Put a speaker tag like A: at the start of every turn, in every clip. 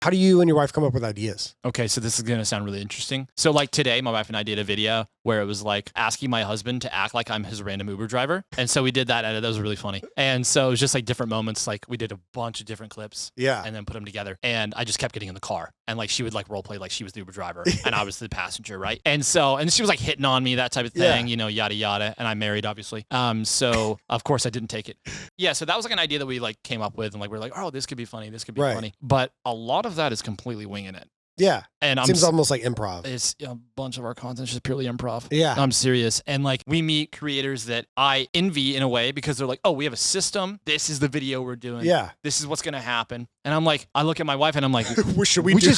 A: How do you and your wife come up with ideas?
B: Okay, so this is going to sound really interesting. So like today, my wife and I did a video where it was like asking my husband to act like I'm his random Uber driver. And so we did that, and that was really funny. And so it was just like different moments. Like we did a bunch of different clips.
A: Yeah.
B: And then put them together. And I just kept getting in the car. And like she would like role play like she was the Uber driver and I was the passenger, right? And so, and she was like hitting on me, that type of thing, you know, yada, yada. And I'm married, obviously. So of course I didn't take it. Yeah, so that was like an idea that we like came up with, and like we're like, oh, this could be funny. This could be funny. But a lot of that is completely winging it.
A: Yeah.
B: And
A: seems almost like improv.
B: It's a bunch of our content is just purely improv.
A: Yeah.
B: I'm serious. And like we meet creators that I envy in a way because they're like, oh, we have a system. This is the video we're doing.
A: Yeah.
B: This is what's going to happen. And I'm like, I look at my wife and I'm like,
A: what should we do?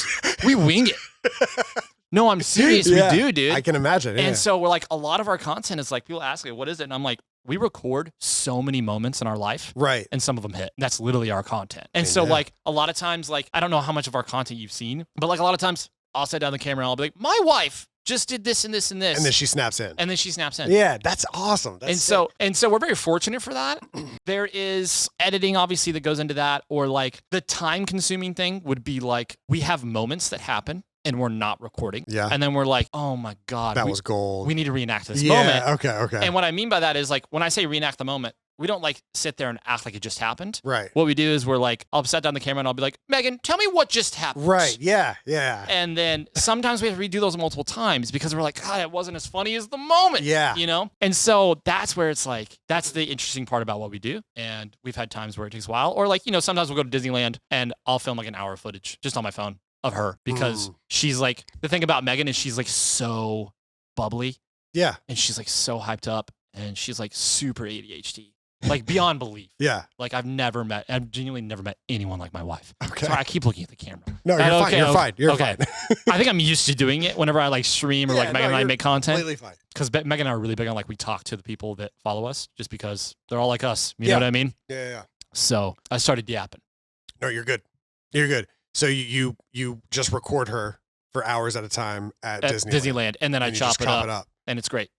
B: We wing it. No, I'm serious. We do, dude.
A: I can imagine.
B: And so we're like, a lot of our content is like, people ask me, what is it? And I'm like, we record so many moments in our life.
A: Right.
B: And some of them hit. That's literally our content. And so like a lot of times, like, I don't know how much of our content you've seen, but like a lot of times I'll sit down the camera and I'll be like, my wife just did this and this and this.
A: And then she snaps in.
B: Yeah,
A: that's awesome. That's
B: so we're very fortunate for that. There is editing, obviously, that goes into that, or like the time consuming thing would be like, we have moments that happen and we're not recording.
A: Yeah.
B: And then we're like, oh my God.
A: That was gold.
B: We need to reenact this moment.
A: Okay.
B: And what I mean by that is like, when I say reenact the moment, we don't like sit there and act like it just happened.
A: Right.
B: What we do is we're like, I'll set down the camera and I'll be like, Megan, tell me what just happened.
A: Right. Yeah.
B: And then sometimes we have to redo those multiple times because we're like, God, it wasn't as funny as the moment.
A: Yeah.
B: You know? And so that's where it's like, that's the interesting part about what we do. And we've had times where it takes a while. Or like, you know, sometimes we'll go to Disneyland and I'll film like an hour of footage just on my phone of her because she's like, the thing about Megan is she's like so bubbly.
A: Yeah.
B: And she's like so hyped up and she's like super ADHD. Like beyond belief.
A: Yeah.
B: Like I've genuinely never met anyone like my wife.
A: Okay.
B: Sorry, I keep looking at the camera.
A: No, you're fine. You're fine.
B: I think I'm used to doing it whenever I like stream or like Megan and I make content.
A: Completely fine.
B: Because Megan and I are really big on like we talk to the people that follow us just because they're all like us. You know what I mean?
A: Yeah.
B: So I started yapping.
A: No, you're good. You're good. So you just record her for hours at a time at Disneyland.
B: And then I chop it up. And it's great.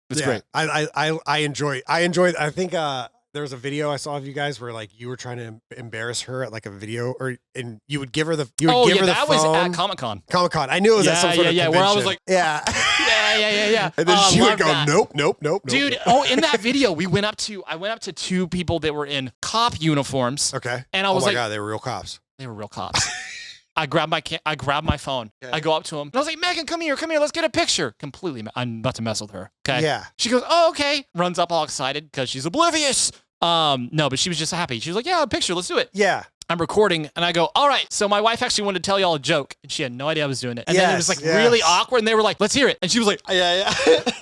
B: It's great.
A: I enjoy. I think there was a video I saw of you guys where like you were trying to embarrass her at like a video, and you would give her the
B: that
A: phone.
B: was at Comic-Con.
A: I knew it was at some sort of convention.
B: Where I was like,
A: yeah. And then she would go, nope.
B: Dude, in that video, I went up to two people that were in cop uniforms.
A: Okay.
B: And I was like,
A: oh my God, they were real cops.
B: They were real cops. I grabbed my phone. Okay. I go up to him. And I was like, Megan, come here. Let's get a picture. I'm about to mess with her. Okay.
A: Yeah.
B: She goes, oh, okay. Runs up all excited because she's oblivious. No, but she was just happy. She was like, yeah, a picture. Let's do it.
A: Yeah.
B: I'm recording and I go, all right. So my wife actually wanted to tell y'all a joke and she had no idea I was doing it. And then it was like really awkward and they were like, let's hear it. And she was like, yeah.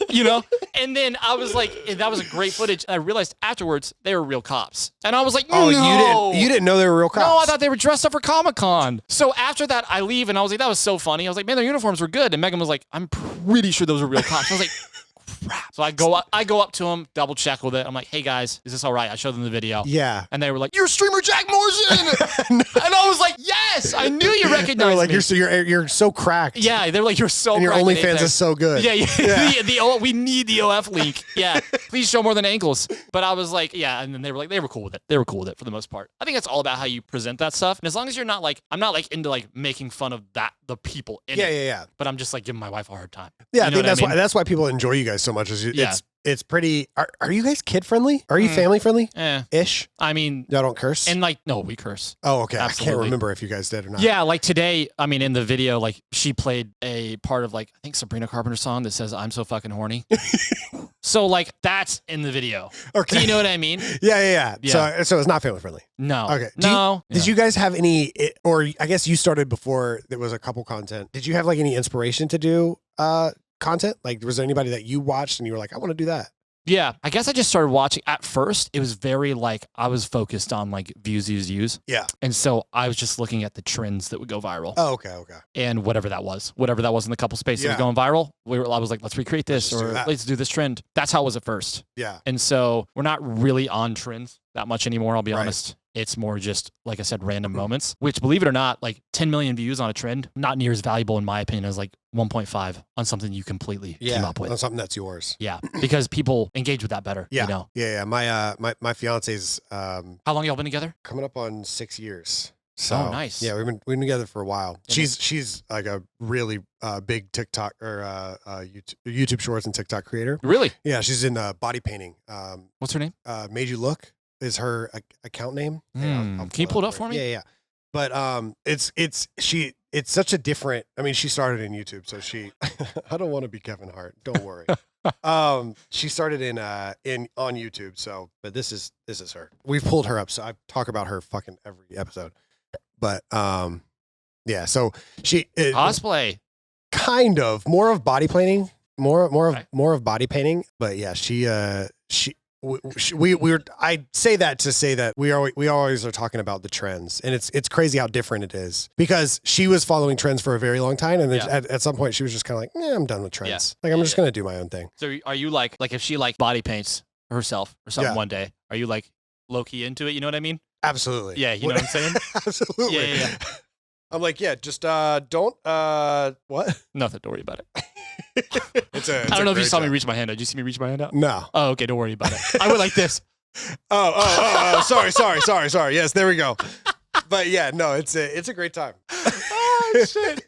B: You know? And then I was like, that was a great footage. And I realized afterwards they were real cops. And I was like,
A: oh,
B: no.
A: You didn't know they were real cops?
B: No, I thought they were dressed up for Comic-Con. So after that, I leave and I was like, that was so funny. I was like, man, their uniforms were good. And Megan was like, I'm pretty sure those are real cops. I was like, crap. So I go up to him, double check with it. I'm like, hey guys, is this all right? I showed them the video.
A: Yeah.
B: And they were like, you're streamer Jack Morrison. And I was like, yes, I knew you recognized
A: they were like,
B: me.
A: You're so cracked.
B: Yeah, they're like, you're so
A: and your
B: cracked.
A: OnlyFans is so good.
B: Yeah. We need the OF link. Yeah. Please show more than ankles. But I was like, yeah. And then they were cool with it. They were cool with it for the most part. I think it's all about how you present that stuff. And as long as you're not like, I'm not like into like making fun of the people in it.
A: Yeah.
B: But I'm just like giving my wife a hard time.
A: Yeah, I think that's why people enjoy you guys so much. It's pretty. Are you guys kid friendly? Are you family friendly? Ish.
B: I mean,
A: y'all don't curse.
B: And like, no, we curse.
A: Oh, okay.
B: Absolutely.
A: I can't remember if you guys did or not.
B: Yeah, like today. I mean, in the video, like she played a part of like I think Sabrina Carpenter's song that says "I'm so fucking horny." So like that's in the video.
A: Okay.
B: Do you know what I mean?
A: Yeah. So it's not family friendly.
B: No.
A: Okay.
B: Did
A: you guys have any? Or I guess you started before there was a couple content. Did you have like any inspiration to do content? Like, was there anybody that you watched and you were like, I want to do that?
B: Yeah, I guess I just started watching. At first, it was very like, I was focused on like views.
A: Yeah.
B: And so I was just looking at the trends that would go viral.
A: Oh, okay.
B: And whatever that was in the couple spaces that was going viral, I was like, let's recreate this let's do this trend. That's how it was at first.
A: Yeah.
B: And so we're not really on trends that much anymore, I'll be honest. It's more just, like I said, random moments, which, believe it or not, like 10 million views on a trend, not near as valuable, in my opinion, as like 1.5 on something you completely came up with.
A: On something that's yours.
B: Yeah, because people engage with that better.
A: Yeah.
B: You know?
A: Yeah. My fiance's...
B: How long y'all been together?
A: Coming up on 6 years. So
B: nice.
A: Yeah, we've been together for a while. She's like a really big TikTok or YouTube Shorts and TikTok creator.
B: Really?
A: Yeah, she's in body painting.
B: What's her name?
A: Made You Look is her account name.
B: Can you pull it up for me?
A: Yeah. But it's such a different. I mean, she started in YouTube, so she. I don't want to be Kevin Hart. Don't worry. She started in on YouTube. So, but this is her. We've pulled her up, so I talk about her fucking every episode. But yeah. So she
B: Cosplay.
A: Kind of more of body painting, more of body painting. But yeah, I say that to say that we always are talking about the trends, and it's crazy how different it is, because she was following trends for a very long time, and then at some point she was just kind of like, I'm done with trends. Like I'm just gonna do my own thing.
B: So are you like if she like body paints herself or something one day, are you like low key into it? You know what I mean?
A: Absolutely.
B: Yeah, you know what I'm saying?
A: Absolutely.
B: Yeah.
A: I'm like, just don't what?
B: Nothing. Don't worry about it.
A: I
B: don't know if you saw me reach my hand out. Did you see me reach my hand out?
A: No.
B: Oh, okay. Don't worry about it. I went like this.
A: Sorry. Yes, there we go. But yeah, no, it's a great time.
B: Oh shit.